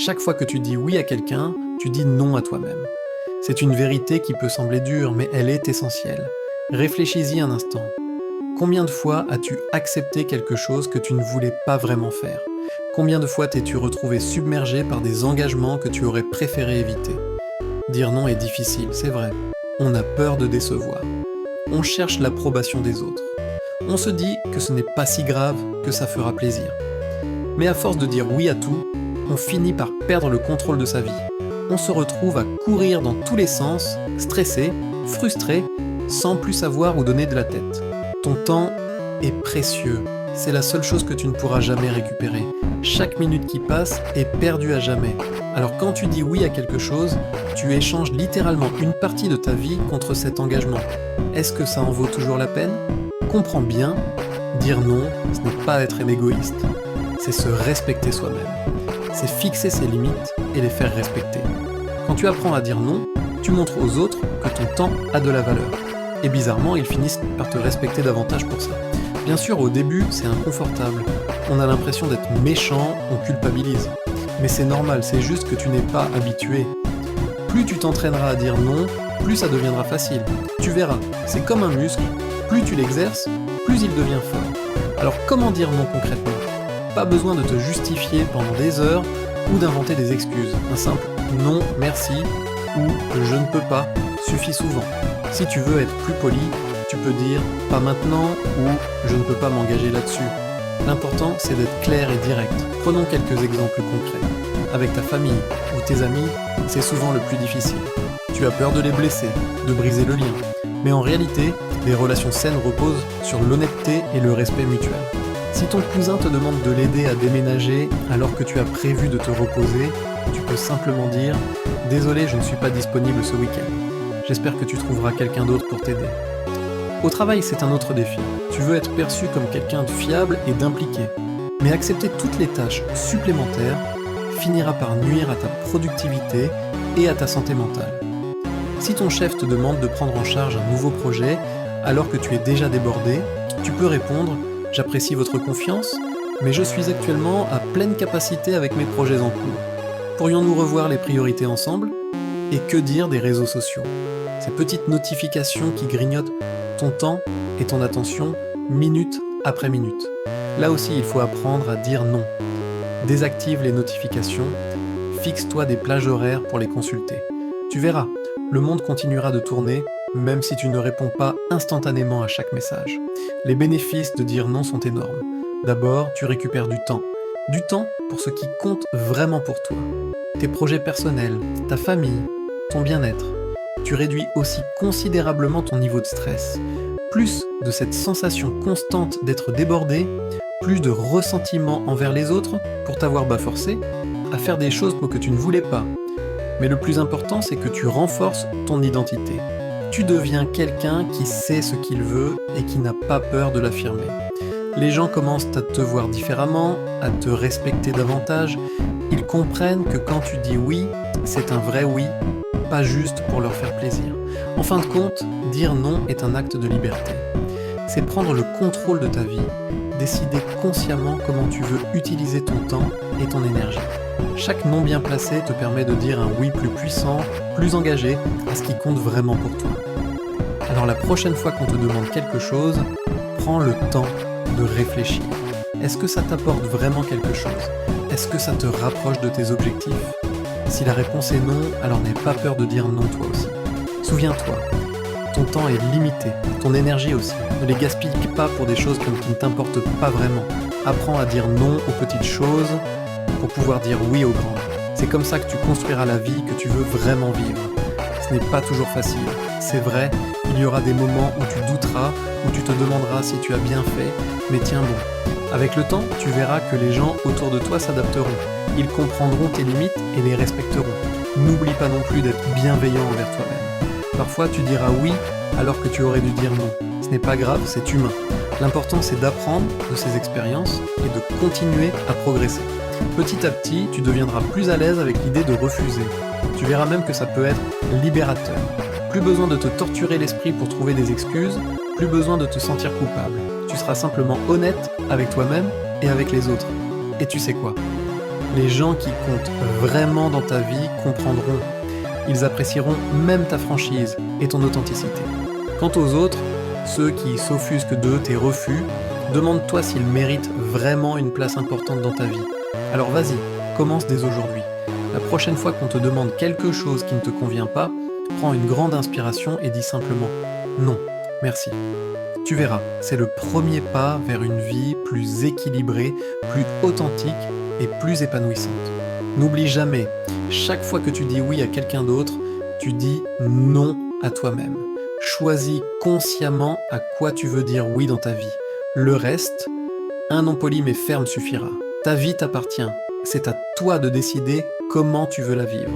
Chaque fois que tu dis oui à quelqu'un, tu dis non à toi-même. C'est une vérité qui peut sembler dure, mais elle est essentielle. Réfléchis-y un instant. Combien de fois as-tu accepté quelque chose que tu ne voulais pas vraiment faire? Combien de fois t'es-tu retrouvé submergé par des engagements que tu aurais préféré éviter? Dire non est difficile, c'est vrai. On a peur de décevoir. On cherche l'approbation des autres. On se dit que ce n'est pas si grave, que ça fera plaisir. Mais à force de dire oui à tout, on finit par perdre le contrôle de sa vie. On se retrouve à courir dans tous les sens, stressé, frustré, sans plus savoir où donner de la tête. Ton temps est précieux. C'est la seule chose que tu ne pourras jamais récupérer. Chaque minute qui passe est perdue à jamais. Alors quand tu dis oui à quelque chose, tu échanges littéralement une partie de ta vie contre cet engagement. Est-ce que ça en vaut toujours la peine? Comprends bien, dire non, ce n'est pas être un égoïste. C'est se respecter soi-même. C'est fixer ses limites et les faire respecter. Quand tu apprends à dire non, tu montres aux autres que ton temps a de la valeur. Et bizarrement, ils finissent par te respecter davantage pour ça. Bien sûr, au début, c'est inconfortable. On a l'impression d'être méchant, on culpabilise. Mais c'est normal, c'est juste que tu n'es pas habitué. Plus tu t'entraîneras à dire non, plus ça deviendra facile. Tu verras, c'est comme un muscle, plus tu l'exerces, plus il devient fort. Alors comment dire non concrètement? Pas besoin de te justifier pendant des heures ou d'inventer des excuses. Un simple non, merci ou je ne peux pas suffit souvent. Si tu veux être plus poli, tu peux dire pas maintenant ou je ne peux pas m'engager là-dessus. L'important, c'est d'être clair et direct. Prenons quelques exemples concrets. Avec ta famille ou tes amis, c'est souvent le plus difficile. Tu as peur de les blesser, de briser le lien. Mais en réalité, les relations saines reposent sur l'honnêteté et le respect mutuel. Si ton cousin te demande de l'aider à déménager alors que tu as prévu de te reposer, tu peux simplement dire « Désolé, je ne suis pas disponible ce week-end. J'espère que tu trouveras quelqu'un d'autre pour t'aider. » Au travail, c'est un autre défi. Tu veux être perçu comme quelqu'un de fiable et d'impliqué. Mais accepter toutes les tâches supplémentaires finira par nuire à ta productivité et à ta santé mentale. Si ton chef te demande de prendre en charge un nouveau projet alors que tu es déjà débordé, tu peux répondre « J'apprécie votre confiance, mais je suis actuellement à pleine capacité avec mes projets en cours. Pourrions-nous revoir les priorités ensemble ?» Et que dire des réseaux sociaux? Ces petites notifications qui grignotent ton temps et ton attention minute après minute. Là aussi, il faut apprendre à dire non. Désactive les notifications, fixe-toi des plages horaires pour les consulter. Tu verras, le monde continuera de tourner, même si tu ne réponds pas instantanément à chaque message. Les bénéfices de dire non sont énormes. D'abord, tu récupères du temps. Du temps pour ce qui compte vraiment pour toi. Tes projets personnels, ta famille, ton bien-être. Tu réduis aussi considérablement ton niveau de stress. Plus de cette sensation constante d'être débordé, plus de ressentiment envers les autres pour t'avoir forcé à faire des choses que tu ne voulais pas. Mais le plus important, c'est que tu renforces ton identité. Tu deviens quelqu'un qui sait ce qu'il veut et qui n'a pas peur de l'affirmer. Les gens commencent à te voir différemment, à te respecter davantage. Ils comprennent que quand tu dis oui, c'est un vrai oui, pas juste pour leur faire plaisir. En fin de compte, dire non est un acte de liberté. C'est prendre le contrôle de ta vie, décider consciemment comment tu veux utiliser ton temps et ton énergie. Chaque non bien placé te permet de dire un oui plus puissant, plus engagé à ce qui compte vraiment pour toi. Alors la prochaine fois qu'on te demande quelque chose, prends le temps de réfléchir. Est-ce que ça t'apporte vraiment quelque chose? Est-ce que ça te rapproche de tes objectifs? Si la réponse est non, alors n'aie pas peur de dire non toi aussi. Souviens-toi, ton temps est limité, ton énergie aussi. Ne les gaspille pas pour des choses qui ne t'importent pas vraiment. Apprends à dire non aux petites choses pour pouvoir dire oui aux grandes. C'est comme ça que tu construiras la vie que tu veux vraiment vivre. Ce n'est pas toujours facile. C'est vrai, il y aura des moments où tu douteras, où tu te demanderas si tu as bien fait, mais tiens bon. Avec le temps, tu verras que les gens autour de toi s'adapteront. Ils comprendront tes limites et les respecteront. N'oublie pas non plus d'être bienveillant envers toi-même. Parfois, tu diras oui alors que tu aurais dû dire non. Ce n'est pas grave, c'est humain. L'important, c'est d'apprendre de ces expériences et de continuer à progresser. Petit à petit, tu deviendras plus à l'aise avec l'idée de refuser. Tu verras même que ça peut être libérateur. Plus besoin de te torturer l'esprit pour trouver des excuses, plus besoin de te sentir coupable. Tu seras simplement honnête avec toi-même et avec les autres. Et tu sais quoi? Les gens qui comptent vraiment dans ta vie comprendront. Ils apprécieront même ta franchise et ton authenticité. Quant aux autres, ceux qui s'offusquent de tes refus, demande-toi s'ils méritent vraiment une place importante dans ta vie. Alors vas-y, commence dès aujourd'hui. La prochaine fois qu'on te demande quelque chose qui ne te convient pas, prends une grande inspiration et dis simplement non, merci. Tu verras, c'est le premier pas vers une vie plus équilibrée, plus authentique et plus épanouissante. N'oublie jamais, chaque fois que tu dis oui à quelqu'un d'autre, tu dis non à toi-même. Choisis consciemment à quoi tu veux dire oui dans ta vie. Le reste, un non poli mais ferme suffira. Ta vie t'appartient. C'est à toi de décider comment tu veux la vivre.